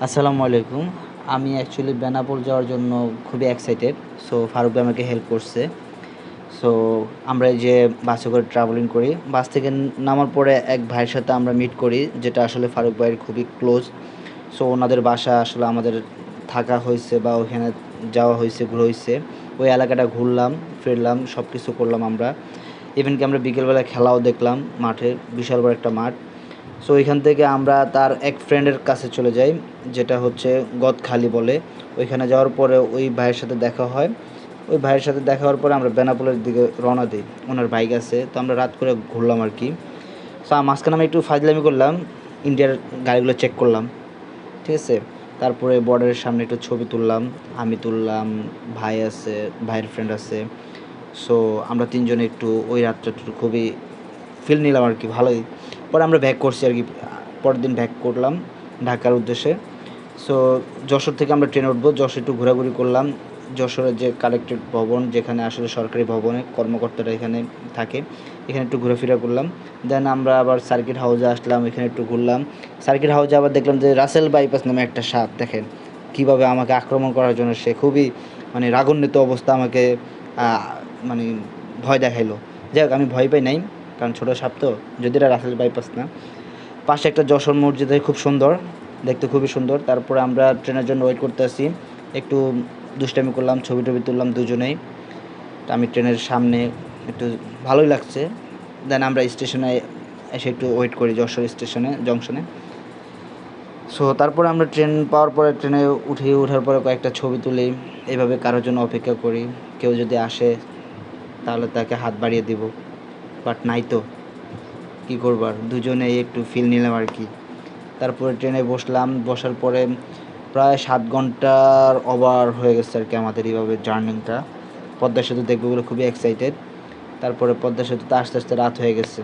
আসসালামু আলাইকুম। আমি অ্যাকচুয়ালি বেনাপোল যাওয়ার জন্য খুবই এক্সাইটেড। সো ফারুক ভাই আমাকে হেল্প করছে। সো আমরা এই যে বাসে করে ট্রাভেলিং করি। বাস থেকে নামার পরে এক ভাইয়ের সাথে আমরা মিট করি, যেটা আসলে ফারুক ভাইয়ের খুবই ক্লোজ। সো ওনাদের বাসা আসলে আমাদের থাকা হইছে বা ওইখানে যাওয়া হইছে, ঘুরা হইছে। ওই এলাকাটা ঘুরলাম, ফিরলাম, সব কিছু করলাম আমরা। ইভেন কি আমরা বিকেলবেলা খেলাও দেখলাম মাঠে, বিশাল বড় একটা মাঠ। সো ওইখান থেকে আমরা তার এক ফ্রেন্ডের কাছে চলে যাই, যেটা হচ্ছে গদখালি বলে। ওইখানে যাওয়ার পরে ওই ভাইয়ের সাথে দেখা হয়। ওই ভাইয়ের সাথে দেখা হওয়ার পরে আমরা বেনাপোলের দিকে রওনা দিই। ওনার বাইক আছে, তো আমরা রাত করে ঘুরলাম আর কি। সো মাঝখানে আমি একটু ফাজলামি করলাম, ইন্ডিয়ার গাড়িগুলো চেক করলাম, ঠিক আছে। তারপরে বর্ডারের সামনে একটু ছবি তুললাম, আমি তুললাম, ভাই আছে, ভাইয়ের ফ্রেন্ড আছে। সো আমরা তিনজনে একটু ওই রাতটা একটু খুবই ফিল নিলাম আর কি, ভালোই। পরে আমরা ব্যাক করছি আর কি, পরের দিন ব্যাক করলাম ঢাকার উদ্দেশ্যে। সো যশোর থেকে আমরা ট্রেনে উঠবো, যশোর একটু ঘোরাঘুরি করলাম। যশোরের যে কালেক্টরেট ভবন, যেখানে আসলে সরকারি ভবনে কর্মকর্তারা এখানে থাকে, এখানে একটু ঘোরাফেরা করলাম। দেন আমরা আবার সার্কিট হাউসে আসলাম, এখানে একটু ঘুরলাম। সার্কিট হাউসে আবার দেখলাম যে রাসেল বাইপাস নামে একটা সাপ, দেখেন কীভাবে আমাকে আক্রমণ করার জন্য সে খুবই মানে রাগান্বিত অবস্থা আমাকে মানে ভয় দেখাইলো। যাই হোক, আমি ভয় পাই নাই, কারণ ছোটো সাপ তো, যদি এটা রাসেল বাইপাস না। পাশে একটা যশোর মসজিদ, খুব সুন্দর দেখতে, খুবই সুন্দর। তারপরে আমরা ট্রেনের জন্য ওয়েট করতে আসি, একটু দুষ্টামি করলাম, ছবি টবি তুললাম দুজনেই। আমি ট্রেনের সামনে একটু ভালোই লাগছে। দেন আমরা স্টেশনে এসে একটু ওয়েট করি, যশোর স্টেশনে জংশনে। সো তারপরে আমরা ট্রেন পাওয়ার পরে ট্রেনে ওঠার পরে কয়েকটা ছবি তুলি। এইভাবে কারোর জন্য অপেক্ষা করি, কেউ যদি আসে তাহলে তাকে হাত বাড়িয়ে দিব, বাট নাই তো, কী করবো আর, দুজনেই একটু ফিল নিলাম আর কি। তারপরে ট্রেনে বসলাম, বসার পরে প্রায় 7 ঘন্টার ওভার হয়ে গেছে আর কি আমাদের এইভাবে জার্নিটা। পদ্মা সেতু দেখবো বলে খুবই এক্সাইটেড। তারপরে পদ্মা সেতুতে আস্তে আস্তে রাত হয়ে গেছে।